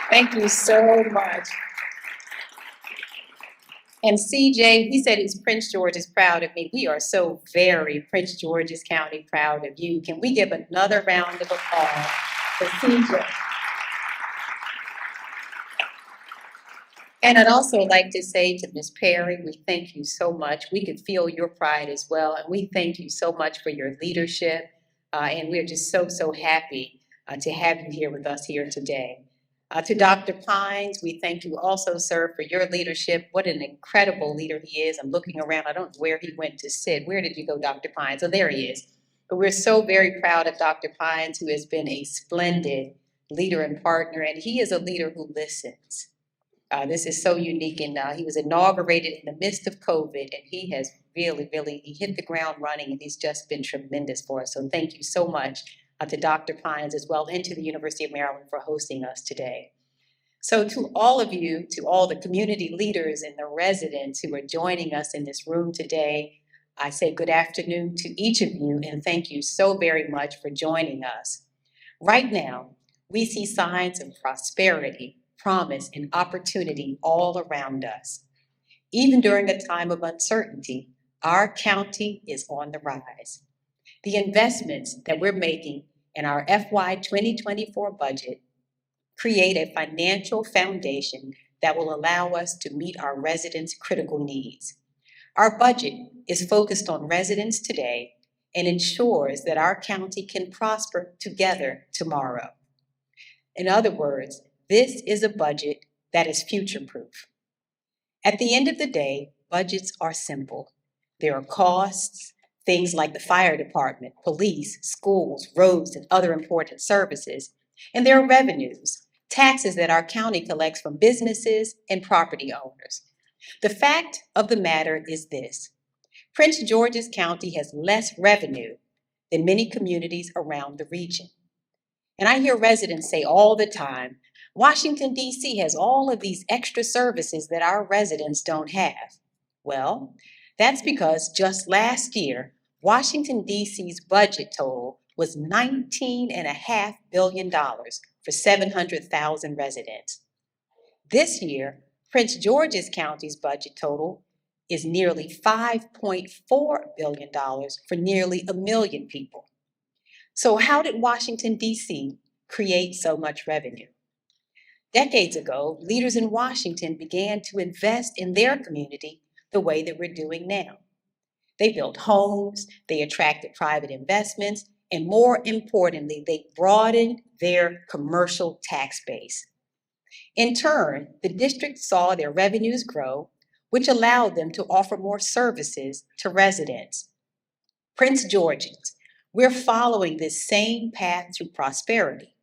Thank you so much. And CJ, he said his Prince George is proud of me. We are so very Prince George's County proud of you. Can we give another round of applause for CJ? And I'd also like to say to Ms. Perry, we thank you so much. We could feel your pride as well. And we thank you so much for your leadership. And we're just so happy to have you here with us here today. To Dr. Pines, we thank you also, sir, for your leadership. What an incredible leader he is. I'm looking around. I don't know where he went to sit. Where did you go, Dr. Pines? Oh, there he is. But we're so very proud of Dr. Pines, who has been a splendid leader and partner. And he is a leader who listens. This is so unique, and he was inaugurated in the midst of COVID, and he has really, he hit the ground running, and he's just been tremendous for us. So thank you so much to Dr. Pines as well, and to the University of Maryland for hosting us today. So to all of you, to all the community leaders and the residents who are joining us in this room today, I say good afternoon to each of you, and thank you so very much for joining us. Right now, we see signs of prosperity, promise, and opportunity all around us. Even during a time of uncertainty, our county is on the rise. The investments that we're making in our FY 2024 budget create a financial foundation that will allow us to meet our residents' critical needs. Our budget is focused on residents today and ensures that our county can prosper together tomorrow. In other words, this is a budget that is future-proof. At the end of the day, budgets are simple. There are costs, things like the fire department, police, schools, roads, and other important services. And there are revenues, taxes that our county collects from businesses and property owners. The fact of the matter is this: Prince George's County has less revenue than many communities around the region. And I hear residents say all the time, Washington, D.C. has all of these extra services that our residents don't have. Well, that's because just last year, Washington, D.C.'s budget total was $19.5 billion for 700,000 residents. This year, Prince George's County's budget total is nearly $5.4 billion for nearly a million people. So how did Washington, D.C. create so much revenue? Decades ago, leaders in Washington began to invest in their community the way that we're doing now. They built homes, they attracted private investments, and more importantly, they broadened their commercial tax base. In turn, the district saw their revenues grow, which allowed them to offer more services to residents. Prince Georgians, we're following this same path to prosperity.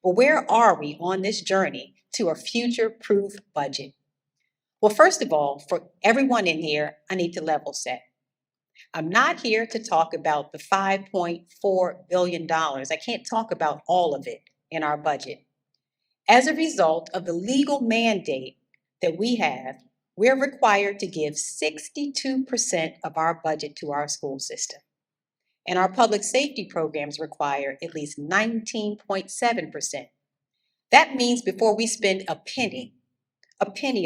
But where are we on this journey to a future-proof budget? Well, first of all, for everyone in here, I need to level set. I'm not here to talk about the $5.4 billion. I can't talk about all of it in our budget. As a result of the legal mandate that we have, we're required to give 62% of our budget to our school system. And our public safety programs require at least 19.7%. That means before we spend a penny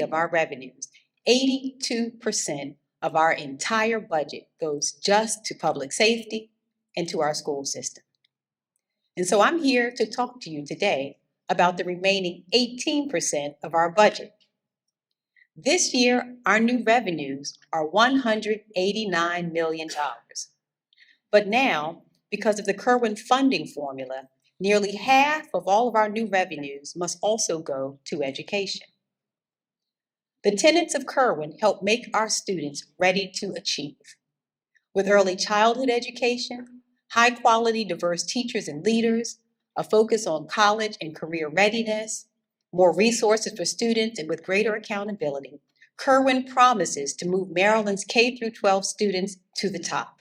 of our revenues, 82% of our entire budget goes just to public safety and to our school system. And so I'm here to talk to you today about the remaining 18% of our budget. This year, our new revenues are $189 million. But now, because of the Kerwin funding formula, nearly half of all of our new revenues must also go to education. The tenets of Kerwin help make our students ready to achieve. With early childhood education, high-quality diverse teachers and leaders, a focus on college and career readiness, more resources for students, and with greater accountability, Kerwin promises to move Maryland's K-12 students to the top.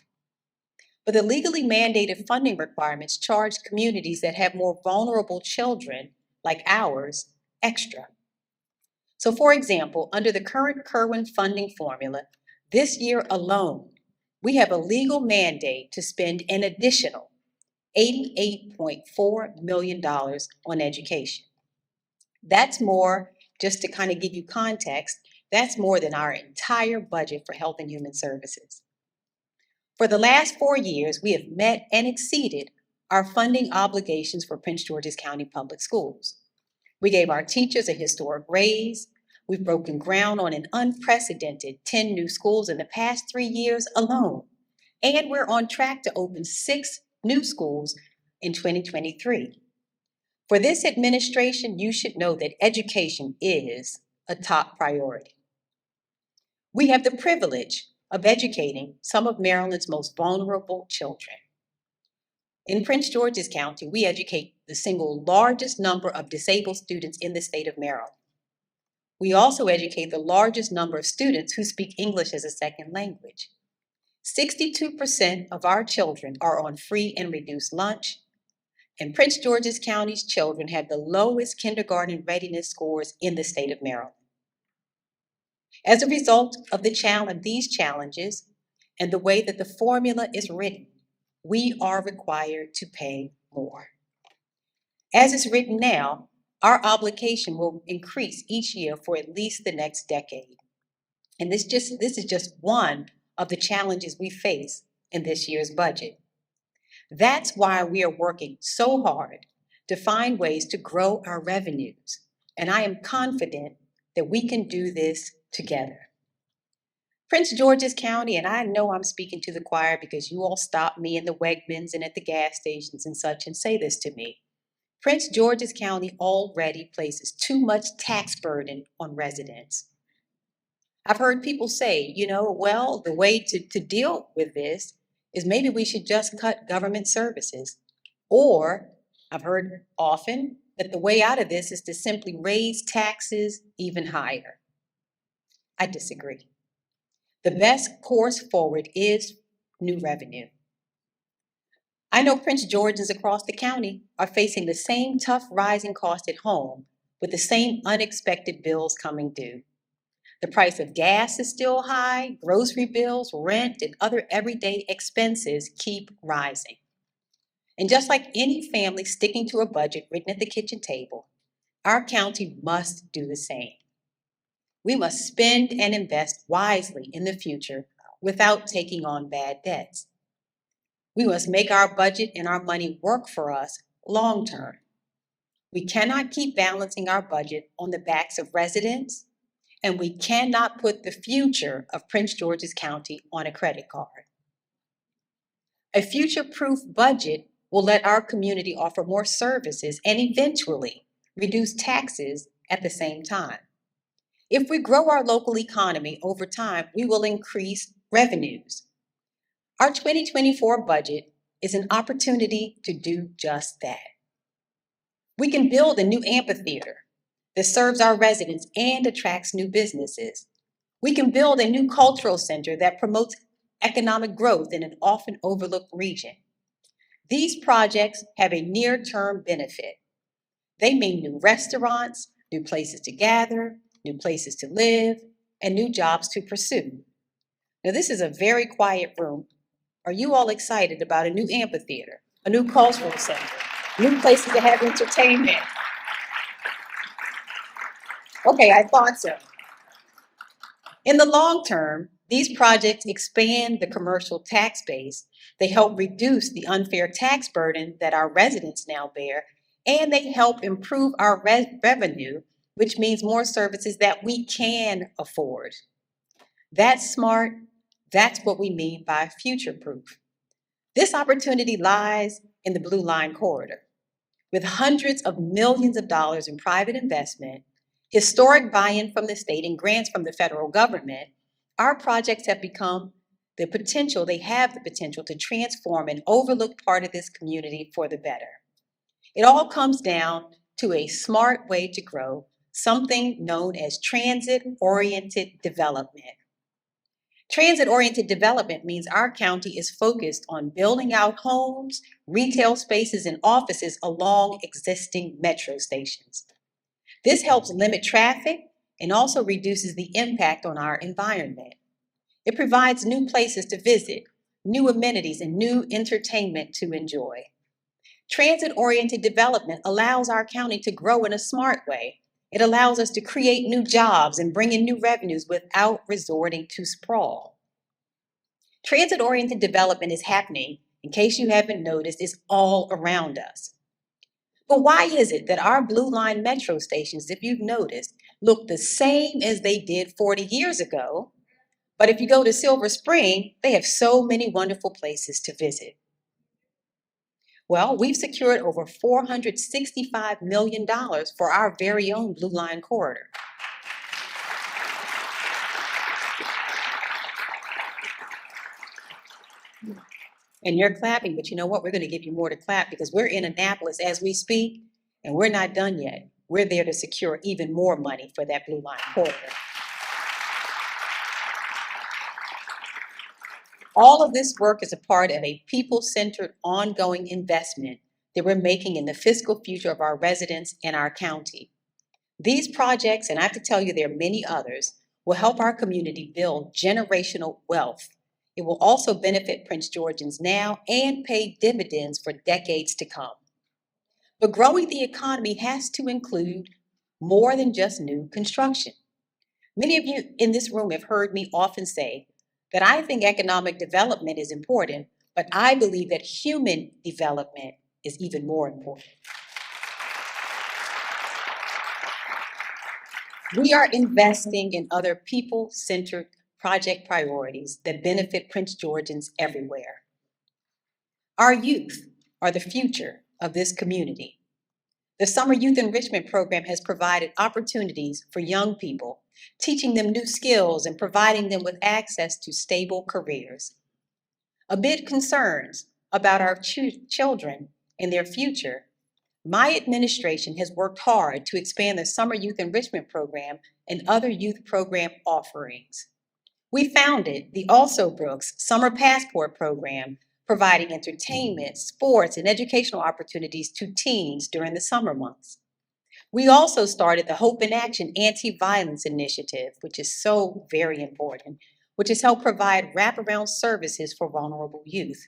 But the legally mandated funding requirements charge communities that have more vulnerable children, like ours, extra. So for example, under the current Kerwin funding formula, this year alone, we have a legal mandate to spend an additional $88.4 million on education. That's more, just to kind of give you context, that's more than our entire budget for Health and Human Services. For the last 4 years, we have met and exceeded our funding obligations for Prince George's County Public Schools. We gave our teachers a historic raise. We've broken ground on an unprecedented 10 new schools in the past 3 years alone. And we're on track to open 6 new schools in 2023. For this administration, you should know that education is a top priority. We have the privilege of educating some of Maryland's most vulnerable children. In Prince George's County, we educate the single largest number of disabled students in the state of Maryland. We also educate the largest number of students who speak English as a second language. 62% of our children are on free and reduced lunch, and Prince George's County's children have the lowest kindergarten readiness scores in the state of Maryland. As a result of these challenges and the way that the formula is written, we are required to pay more. As it's written now, our obligation will increase each year for at least the next decade. And this is just one of the challenges we face in this year's budget. That's why we are working so hard to find ways to grow our revenues. And I am confident that we can do this together. Prince George's County, and I know I'm speaking to the choir because you all stop me in the Wegmans and at the gas stations and such and say this to me. Prince George's County already places too much tax burden on residents. I've heard people say, well, the way to deal with this is maybe we should just cut government services. Or I've heard often that the way out of this is to simply raise taxes even higher. I disagree. The best course forward is new revenue. I know Prince Georgians across the county are facing the same tough rising cost at home with the same unexpected bills coming due. The price of gas is still high, grocery bills, rent, and other everyday expenses keep rising. And just like any family sticking to a budget written at the kitchen table, our county must do the same. We must spend and invest wisely in the future without taking on bad debts. We must make our budget and our money work for us long term. We cannot keep balancing our budget on the backs of residents, and we cannot put the future of Prince George's County on a credit card. A future-proof budget will let our community offer more services and eventually reduce taxes at the same time. If we grow our local economy over time, we will increase revenues. Our 2024 budget is an opportunity to do just that. We can build a new amphitheater that serves our residents and attracts new businesses. We can build a new cultural center that promotes economic growth in an often overlooked region. These projects have a near-term benefit. They mean new restaurants, new places to gather, new places to live, and new jobs to pursue. Now, this is a very quiet room. Are you all excited about a new amphitheater, a new cultural center, new places to have entertainment? Okay, I thought so. In the long term, these projects expand the commercial tax base. They help reduce the unfair tax burden that our residents now bear, and they help improve our revenue, which means more services that we can afford. That's smart. That's what we mean by future-proof. This opportunity lies in the Blue Line corridor. With hundreds of millions of dollars in private investment, historic buy-in from the state, and grants from the federal government, our projects have the potential to transform an overlooked part of this community for the better. It all comes down to a smart way to grow, something known as transit-oriented development. Transit-oriented development means our county is focused on building out homes, retail spaces, and offices along existing metro stations. This helps limit traffic and also reduces the impact on our environment. It provides new places to visit, new amenities, and new entertainment to enjoy. Transit-oriented development allows our county to grow in a smart way It allows us to create new jobs and bring in new revenues without resorting to sprawl. Transit-oriented development is happening, in case you haven't noticed, is all around us. But why is it that our Blue Line metro stations, if you've noticed, look the same as they did 40 years ago? But if you go to Silver Spring, they have so many wonderful places to visit. Well, we've secured over $465 million for our very own Blue Line corridor. And you're clapping, but you know what? We're going to give you more to clap because we're in Annapolis as we speak, and we're not done yet. We're there to secure even more money for that Blue Line corridor. All of this work is a part of a people-centered ongoing investment that we're making in the fiscal future of our residents and our county. These projects, and I have to tell you there are many others, will help our community build generational wealth. It will also benefit Prince Georgians now and pay dividends for decades to come. But growing the economy has to include more than just new construction. Many of you in this room have heard me often say that I think economic development is important, but I believe that human development is even more important. We are investing in other people-centered project priorities that benefit Prince Georgians everywhere. Our youth are the future of this community. The Summer Youth Enrichment Program has provided opportunities for young people, teaching them new skills and providing them with access to stable careers. Amid concerns about our children and their future, my administration has worked hard to expand the Summer Youth Enrichment Program and other youth program offerings. We founded the Also Brooks Summer Passport Program, providing entertainment, sports, and educational opportunities to teens during the summer months. We also started the Hope in Action Anti-Violence Initiative, which is so very important, which has helped provide wraparound services for vulnerable youth.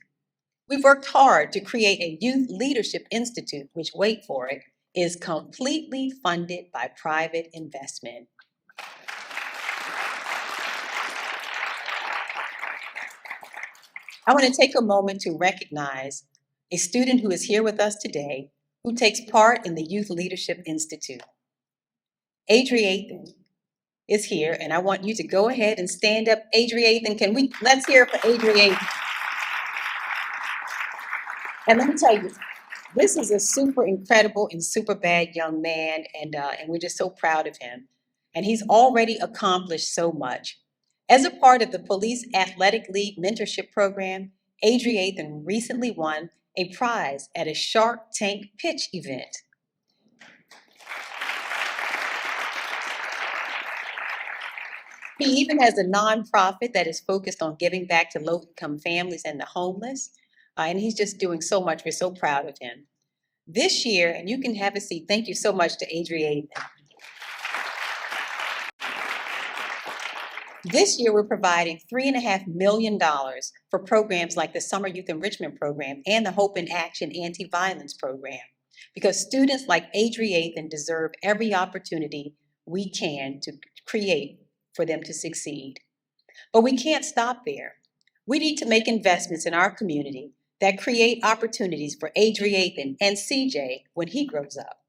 We've worked hard to create a Youth Leadership Institute, which, wait for it, is completely funded by private investment. I want to take a moment to recognize a student who is here with us today who takes part in the Youth Leadership Institute. Adriathan is here, and I want you to go ahead and stand up. Adriathan, let's hear it for Adriathan. And let me tell you, this is a super incredible and super bad young man, and we're just so proud of him. And he's already accomplished so much. As a part of the Police Athletic League Mentorship Program, Adriathan recently won a prize at a Shark Tank pitch event. He even has a nonprofit that is focused on giving back to low-income families and the homeless. And he's just doing so much. We're so proud of him. This year, and you can have a seat. Thank you so much to Adriathan. This year, we're providing $3.5 million for programs like the Summer Youth Enrichment Program and the Hope in Action Anti-Violence Program, because students like Adriathan deserve every opportunity we can to create for them to succeed. But we can't stop there. We need to make investments in our community that create opportunities for Adriathan and CJ when he grows up.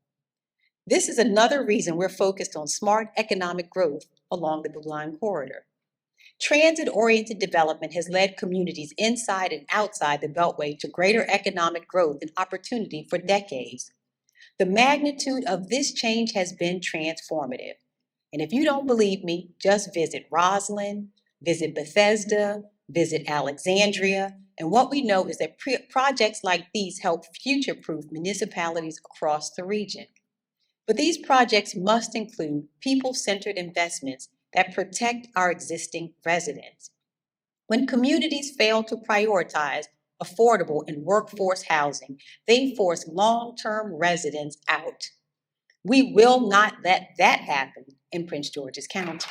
This is another reason we're focused on smart economic growth along the Blue Line corridor. Transit-oriented development has led communities inside and outside the Beltway to greater economic growth and opportunity for decades. The magnitude of this change has been transformative. And if you don't believe me, just visit Roslyn, visit Bethesda, visit Alexandria, and what we know is that projects like these help future-proof municipalities across the region. But these projects must include people-centered investments that protect our existing residents. When communities fail to prioritize affordable and workforce housing, they force long-term residents out. We will not let that happen in Prince George's County.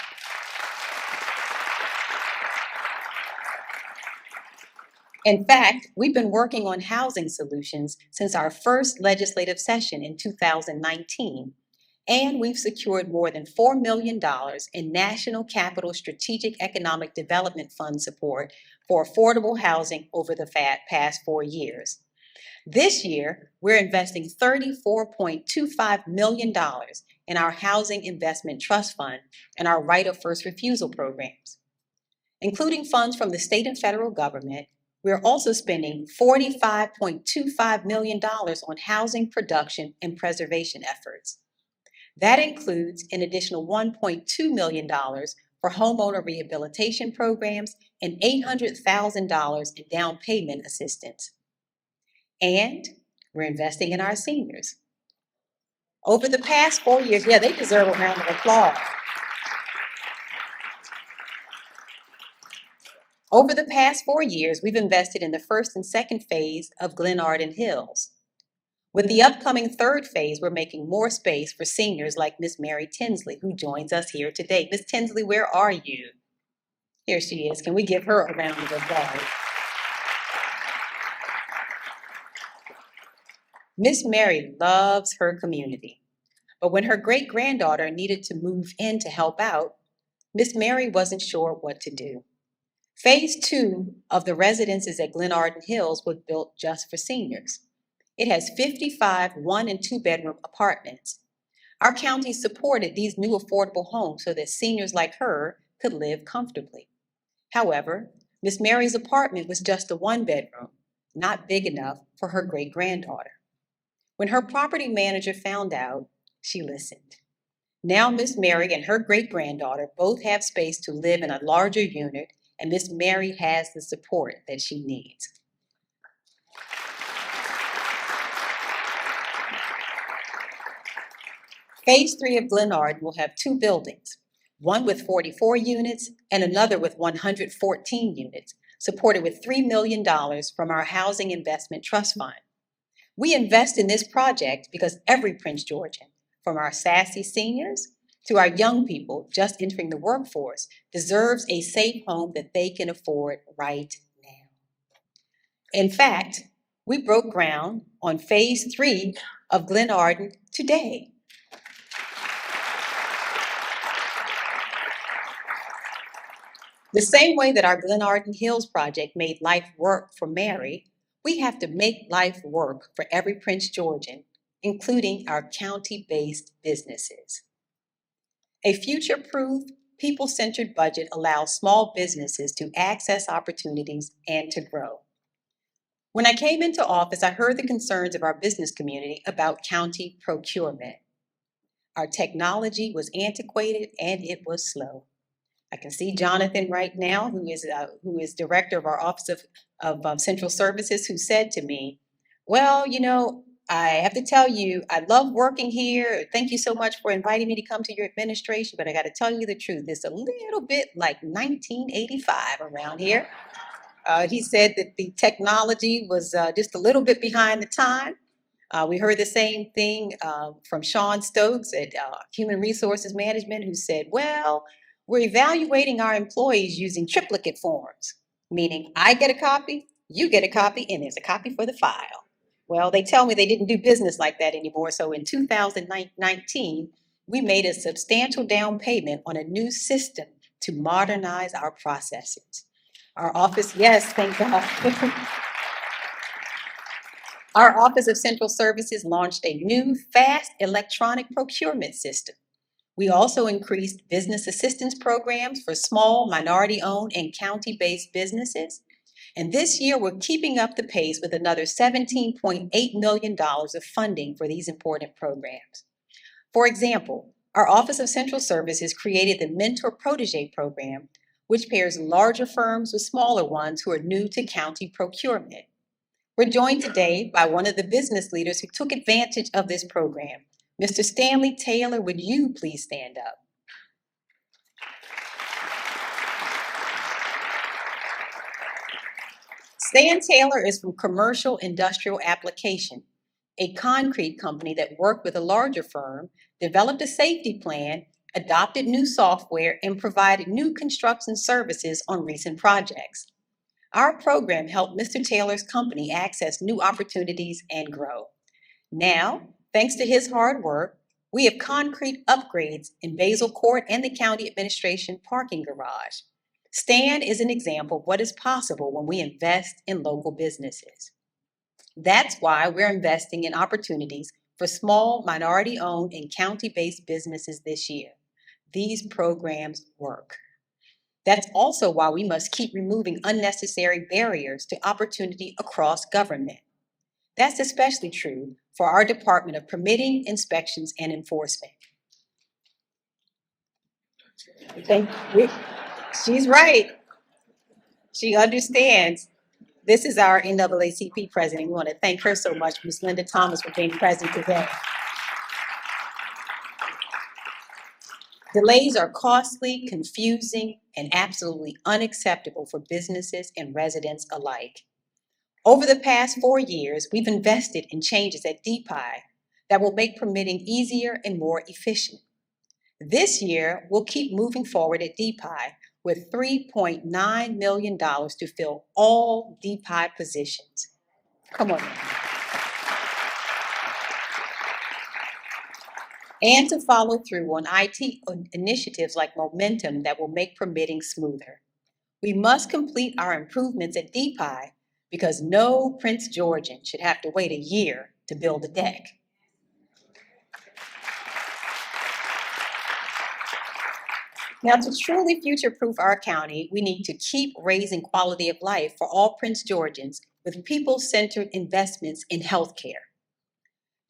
In fact, we've been working on housing solutions since our first legislative session in 2019. And we've secured more than $4 million in National Capital Strategic Economic Development Fund support for affordable housing over the past 4 years. This year, we're investing $34.25 million in our Housing Investment Trust Fund and our right of first refusal programs. Including funds from the state and federal government, we're also spending $45.25 million on housing production and preservation efforts. That includes an additional $1.2 million for homeowner rehabilitation programs and $800,000 in down payment assistance. And we're investing in our seniors. Over the past 4 years, they deserve a round of applause. Over the past 4 years, we've invested in the first and second phase of Glenarden Hills. With the upcoming third phase, we're making more space for seniors like Miss Mary Tinsley, who joins us here today. Miss Tinsley, where are you? Here she is. Can we give her a round of applause? Miss Mary loves her community, but when her great-granddaughter needed to move in to help out, Miss Mary wasn't sure what to do. Phase 2 of the residences at Glenarden Hills was built just for seniors. It has 55 1- and 2-bedroom apartments. Our county supported these new affordable homes so that seniors like her could live comfortably. However, Miss Mary's apartment was just a 1-bedroom, not big enough for her great-granddaughter. When her property manager found out, she listened. Now Miss Mary and her great-granddaughter both have space to live in a larger unit, and Miss Mary has the support that she needs. Phase 3 of Glenarden will have 2 buildings, one with 44 units and another with 114 units, supported with $3 million from our Housing Investment Trust Fund. We invest in this project because every Prince Georgian, from our sassy seniors to our young people just entering the workforce, deserves a safe home that they can afford right now. In fact, we broke ground on Phase 3 of Glenarden today. The same way that our Glenarden Hills project made life work for Mary, we have to make life work for every Prince Georgian, including our county-based businesses. A future-proof, people-centered budget allows small businesses to access opportunities and to grow. When I came into office, I heard the concerns of our business community about county procurement. Our technology was antiquated and it was slow. I can see Jonathan right now, who is director of our Office of Central Services, who said to me, well, I have to tell you, I love working here. Thank you so much for inviting me to come to your administration, but I got to tell you the truth. It's a little bit like 1985 around here. He said that the technology was just a little bit behind the time. We heard the same thing from Sean Stokes at Human Resources Management, who said, well, we're evaluating our employees using triplicate forms, meaning I get a copy, you get a copy, and there's a copy for the file. Well, they tell me they didn't do business like that anymore. So in 2019, we made a substantial down payment on a new system to modernize our processes. Our office, yes, thank God. Our Office of Central Services launched a new fast electronic procurement system. We also increased business assistance programs for small, minority-owned, and county-based businesses. And this year, we're keeping up the pace with another $17.8 million of funding for these important programs. For example, our Office of Central Services created the Mentor Protege program, which pairs larger firms with smaller ones who are new to county procurement. We're joined today by one of the business leaders who took advantage of this program. Mr. Stanley Taylor, would you please stand up? Stan Taylor is from Commercial Industrial Application, a concrete company that worked with a larger firm, developed a safety plan, adopted new software, and provided new construction services on recent projects. Our program helped Mr. Taylor's company access new opportunities and grow. Now, thanks to his hard work, We have concrete upgrades in Basil Court and the County Administration parking garage. Stan is an example of what is possible when we invest in local businesses. That's why we're investing in opportunities for small, minority-owned, and county-based businesses this year. These programs work. That's also why we must keep removing unnecessary barriers to opportunity across government. That's especially true for our Department of Permitting, Inspections, and Enforcement. She's right. She understands. This is our NAACP president. We want to thank her so much, Ms. Linda Thomas, for being present today. Delays are costly, confusing, and absolutely unacceptable for businesses and residents alike. Over the past 4 years, we've invested in changes at DPI that will make permitting easier and more efficient. This year, we'll keep moving forward at DPI with $3.9 million to fill all DPI positions. Come on. And to follow through on IT initiatives like Momentum that will make permitting smoother. We must complete our improvements at DPI because no Prince Georgian should have to wait a year to build a deck. Now, to truly future-proof our county, we need to keep raising quality of life for all Prince Georgians with people-centered investments in healthcare.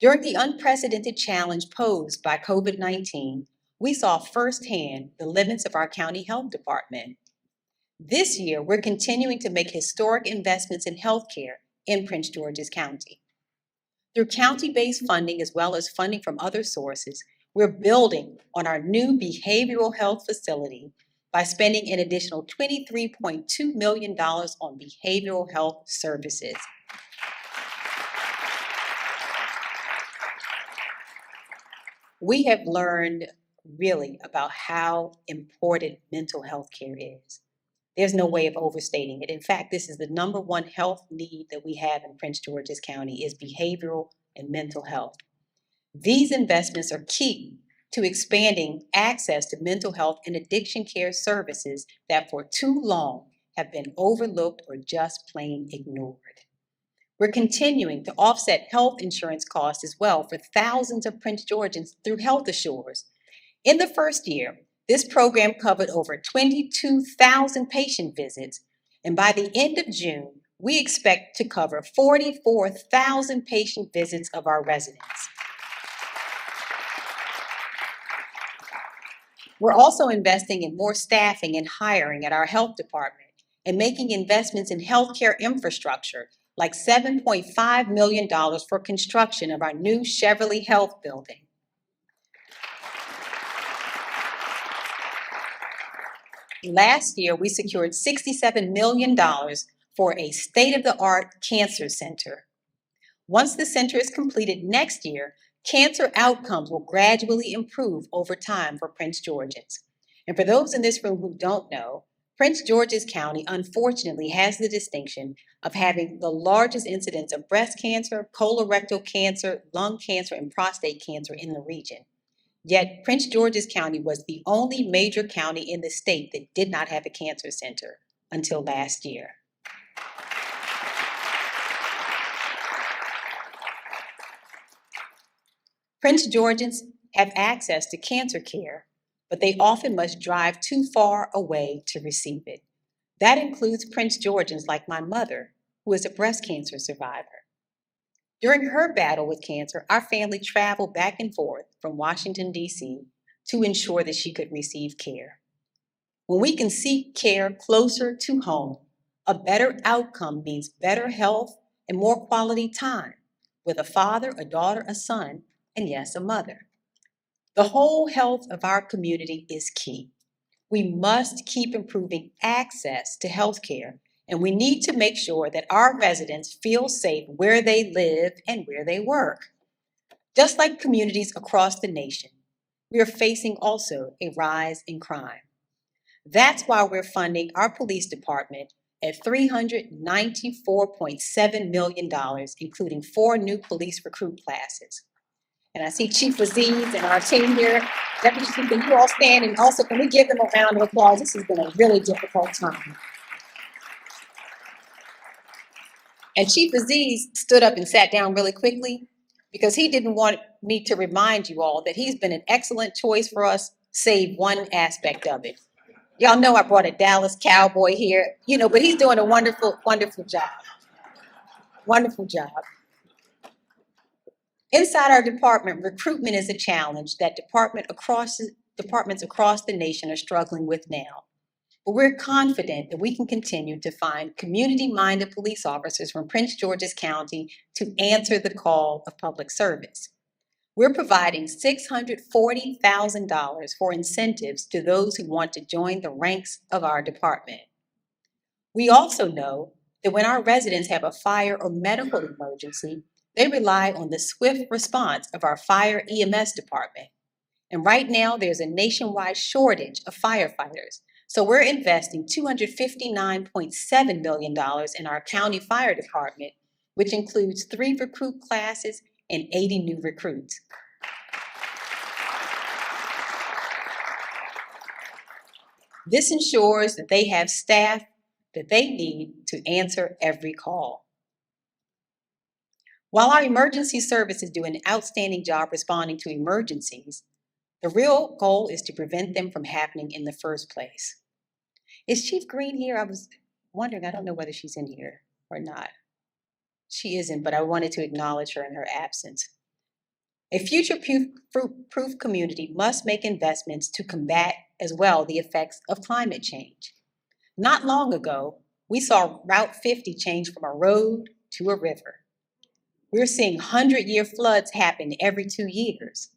During the unprecedented challenge posed by COVID-19, we saw firsthand the limits of our county health department. This year, we're continuing to make historic investments in healthcare in Prince George's County. Through county-based funding as well as funding from other sources, we're building on our new behavioral health facility by spending an additional $23.2 million on behavioral health services. We have learned really about how important mental health care is. There's no way of overstating it. In fact, this is the #1 health need that we have in Prince George's County is behavioral and mental health. These investments are key to expanding access to mental health and addiction care services that for too long have been overlooked or just plain ignored. We're continuing to offset health insurance costs as well for thousands of Prince Georgians through Health Assures. In the first year, this program covered over 22,000 patient visits, and by the end of June, we expect to cover 44,000 patient visits of our residents. We're also investing in more staffing and hiring at our health department and making investments in healthcare infrastructure, like $7.5 million for construction of our new Cheverly Health building. Last year, we secured $67 million for a state-of-the-art cancer center. Once the center is completed next year, cancer outcomes will gradually improve over time for Prince Georgians. And for those in this room who don't know, Prince George's County unfortunately has the distinction of having the largest incidence of breast cancer, colorectal cancer, lung cancer, and prostate cancer in the region. Yet Prince George's County was the only major county in the state that did not have a cancer center until last year. Prince Georgians have access to cancer care, but they often must drive too far away to receive it. That includes Prince Georgians like my mother, who is a breast cancer survivor. During her battle with cancer, our family traveled back and forth from Washington, D.C. to ensure that she could receive care. When we can seek care closer to home, a better outcome means better health and more quality time with a father, a daughter, a son, and yes, a mother. The whole health of our community is key. We must keep improving access to health care, and we need to make sure that our residents feel safe where they live and where they work. Just like communities across the nation, we are facing also a rise in crime. That's why we're funding our police department at $394.7 million, including 4 new police recruit classes. And I see Chief Aziz and our team here. Deputy Chief, can you all stand? And also, can we give them a round of applause? This has been a really difficult time. And Chief Aziz stood up and sat down really quickly because he didn't want me to remind you all that he's been an excellent choice for us, save one aspect of it. Y'all know I brought a Dallas Cowboy here, but he's doing a wonderful, wonderful job. Wonderful job. Inside our department, recruitment is a challenge that departments across the nation are struggling with now. But we're confident that we can continue to find community-minded police officers from Prince George's County to answer the call of public service. We're providing $640,000 for incentives to those who want to join the ranks of our department. We also know that when our residents have a fire or medical emergency, they rely on the swift response of our fire EMS department. And right now, there's a nationwide shortage of firefighters. So we're investing $259.7 million in our county fire department, which includes 3 recruit classes and 80 new recruits. This ensures that they have staff that they need to answer every call. While our emergency services do an outstanding job responding to emergencies, the real goal is to prevent them from happening in the first place. Is Chief Green here? I was wondering, I don't know whether she's in here or not. She isn't, but I wanted to acknowledge her in her absence. A future-proof community must make investments to combat as well the effects of climate change. Not long ago, we saw Route 50 change from a road to a river. We're seeing 100-year floods happen every 2 years.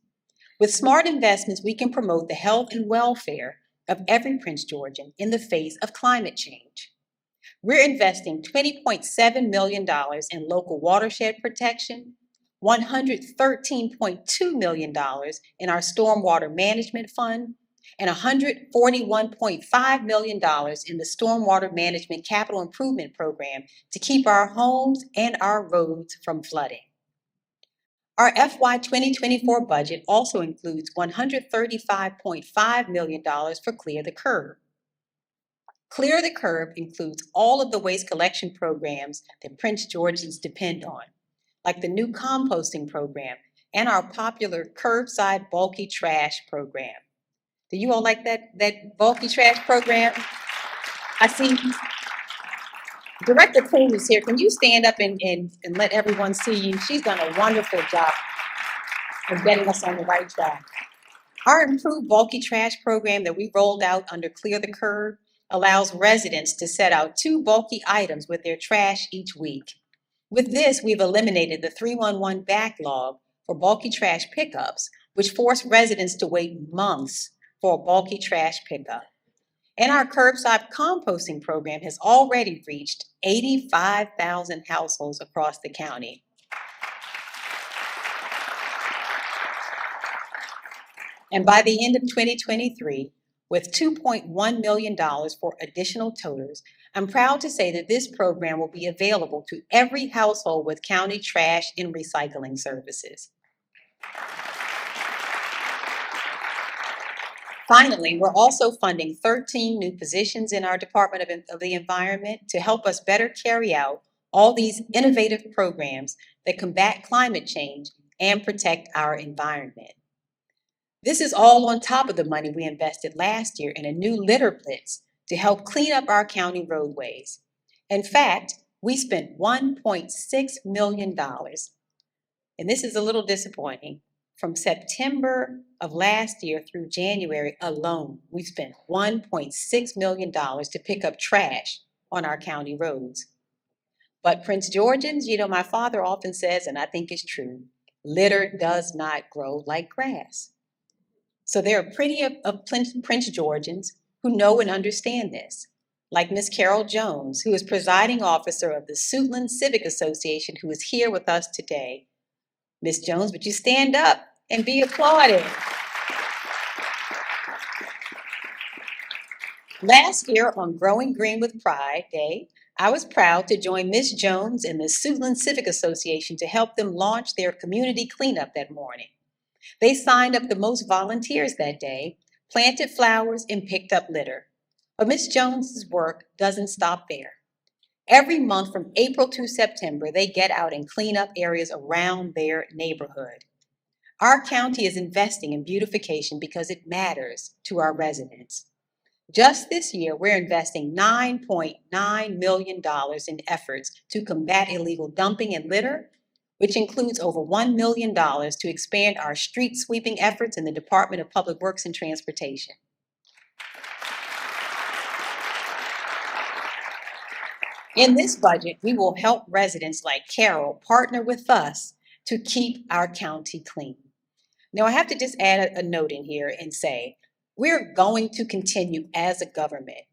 With smart investments, we can promote the health and welfare of every Prince Georgian in the face of climate change. We're investing $20.7 million in local watershed protection, $113.2 million in our stormwater management fund, and $141.5 million in the Stormwater Management Capital Improvement Program to keep our homes and our roads from flooding. Our FY 2024 budget also includes $135.5 million for Clear the Curb. Clear the Curb includes all of the waste collection programs that Prince Georgians depend on, like the new composting program and our popular curbside bulky trash program. Do you all like that bulky trash program? I see Director Coon is here. Can you stand up and let everyone see you? She's done a wonderful job of getting us on the right track. Our improved bulky trash program that we rolled out under Clear the Curb allows residents to set out 2 bulky items with their trash each week. With this, we've eliminated the 311 backlog for bulky trash pickups, which forced residents to wait months for a bulky trash pickup. And our curbside composting program has already reached 85,000 households across the county. And by the end of 2023, with $2.1 million for additional toters, I'm proud to say that this program will be available to every household with county trash and recycling services. Finally, we're also funding 13 new positions in our Department of the Environment to help us better carry out all these innovative programs that combat climate change and protect our environment. This is all on top of the money we invested last year in a new litter blitz to help clean up our county roadways. In fact, we spent $1.6 million, and this is a little disappointing. From September of last year through January alone, we spent $1.6 million to pick up trash on our county roads. But Prince Georgians, my father often says, and I think it's true, litter does not grow like grass. So there are plenty of Prince Georgians who know and understand this, like Miss Carol Jones, who is presiding officer of the Suitland Civic Association, who is here with us today. Miss Jones, would you stand up and be applauded? Last year on Growing Green with Pride Day, I was proud to join Miss Jones and the Suitland Civic Association to help them launch their community cleanup that morning. They signed up the most volunteers that day, planted flowers, and picked up litter. But Ms. Jones's work doesn't stop there. Every month from April to September, they get out and clean up areas around their neighborhood. Our county is investing in beautification because it matters to our residents. Just this year, we're investing $9.9 million in efforts to combat illegal dumping and litter, which includes over $1 million to expand our street sweeping efforts in the Department of Public Works and Transportation. In this budget, we will help residents like Carol partner with us to keep our county clean. Now, I have to just add a note in here and say, we're going to continue as a government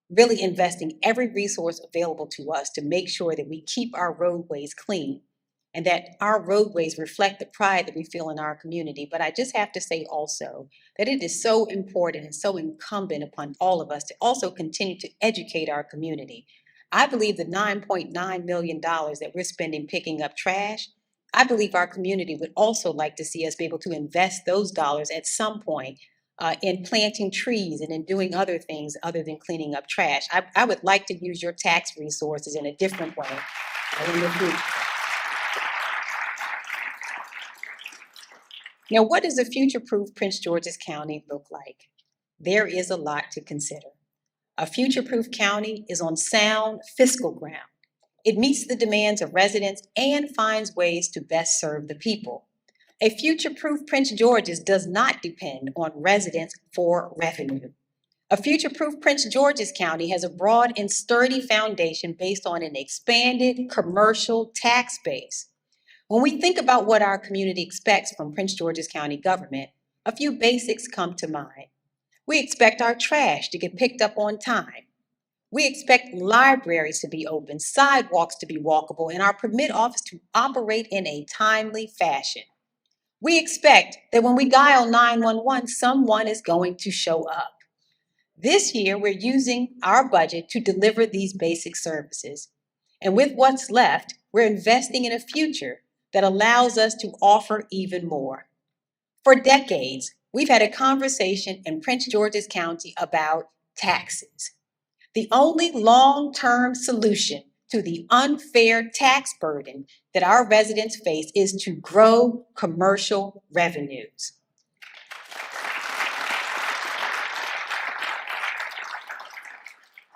really investing every resource available to us to make sure that we keep our roadways clean and that our roadways reflect the pride that we feel in our community. But I just have to say also that it is so important and so incumbent upon all of us to also continue to educate our community. I believe the $9.9 million that we're spending picking up trash, I believe our community would also like to see us be able to invest those dollars at some point in planting trees and in doing other things other than cleaning up trash. I would like to use your tax resources in a different way in the future. Now, what does a future-proof Prince George's County look like? There is a lot to consider. A future-proof county is on sound fiscal ground. It meets the demands of residents and finds ways to best serve the people. A future-proof Prince George's does not depend on residents for revenue. A future-proof Prince George's County has a broad and sturdy foundation based on an expanded commercial tax base. When we think about what our community expects from Prince George's County government, a few basics come to mind. We expect our trash to get picked up on time. We expect libraries to be open, sidewalks to be walkable, and our permit office to operate in a timely fashion. We expect that when we dial 911, someone is going to show up. This year, we're using our budget to deliver these basic services. And with what's left, we're investing in a future that allows us to offer even more. For decades, we've had a conversation in Prince George's County about taxes. The only long-term solution to the unfair tax burden that our residents face is to grow commercial revenues.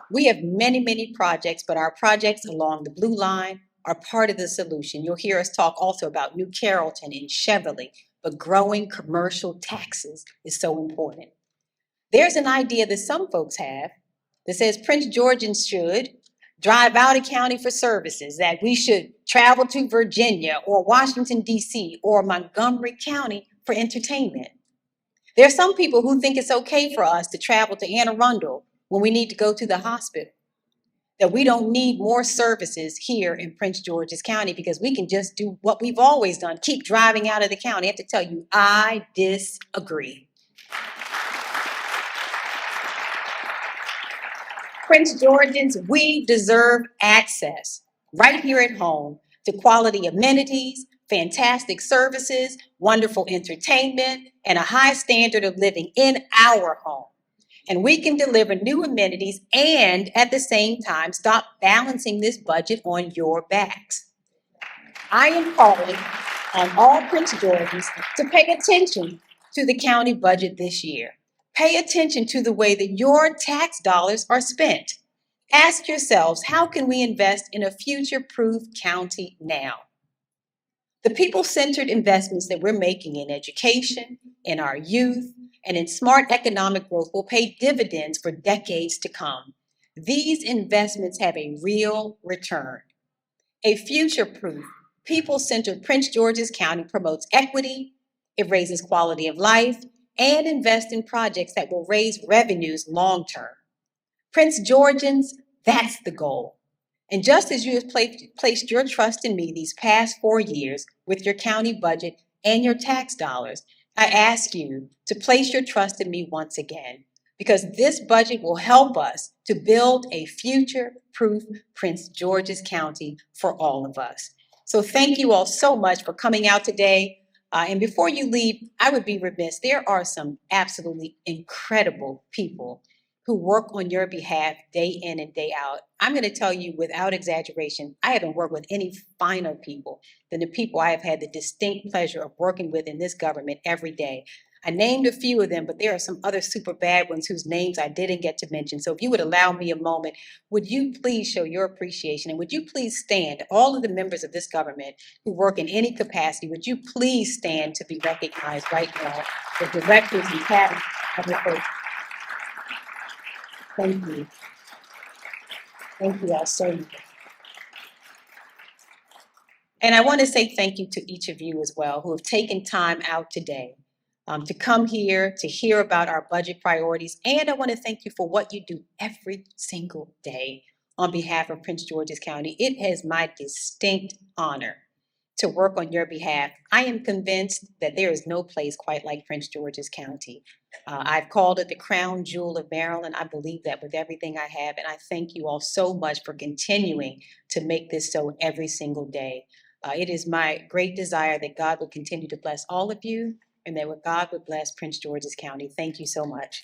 We have many projects, but our projects along the Blue Line are part of the solution. You'll hear us talk also about New Carrollton and Cheverly, but growing commercial taxes is so important. There's an idea that some folks have that says Prince Georgians should drive out of county for services, that we should travel to Virginia or Washington, D.C. or Montgomery County for entertainment. There are some people who think it's okay for us to travel to Anne Arundel when we need to go to the hospital, that we don't need more services here in Prince George's County because we can just do what we've always done, keep driving out of the county. I have to tell you, I disagree. Prince Georgians, we deserve access right here at home to quality amenities, fantastic services, wonderful entertainment, and a high standard of living in our home. And we can deliver new amenities and at the same time stop balancing this budget on your backs. I am calling on all Prince Georgians to pay attention to the county budget this year. Pay attention to the way that your tax dollars are spent. Ask yourselves, how can we invest in a future-proof county now? The people-centered investments that we're making in education, in our youth, and in smart economic growth will pay dividends for decades to come. These investments have a real return. A future-proof, people-centered Prince George's County promotes equity, it raises quality of life, and invests in projects that will raise revenues long-term. Prince Georgians, that's the goal. And just as you have placed your trust in me these past 4 years with your county budget and your tax dollars, I ask you to place your trust in me once again, because this budget will help us to build a future-proof Prince George's County for all of us. So thank you all so much for coming out today. And before you leave, I would be remiss. There are some absolutely incredible people who work on your behalf day in and day out. I'm going to tell you without exaggeration, I haven't worked with any finer people than the people I have had the distinct pleasure of working with in this government every day. I named a few of them, but there are some other super bad ones whose names I didn't get to mention. So if you would allow me a moment, would you please show your appreciation and would you please stand, all of the members of this government who work in any capacity, would you please stand to be recognized right now? The directors and cabinet of the first. Thank you. Thank you all so much. And I want to say thank you to each of you as well who have taken time out today to come here to hear about our budget priorities. And I want to thank you for what you do every single day on behalf of Prince George's County. It is my distinct honor to work on your behalf. I am convinced that there is no place quite like Prince George's County. I've called it the crown jewel of Maryland. I believe that with everything I have. And I thank you all so much for continuing to make this so every single day. It is my great desire that God would continue to bless all of you and that God would bless Prince George's County. Thank you so much.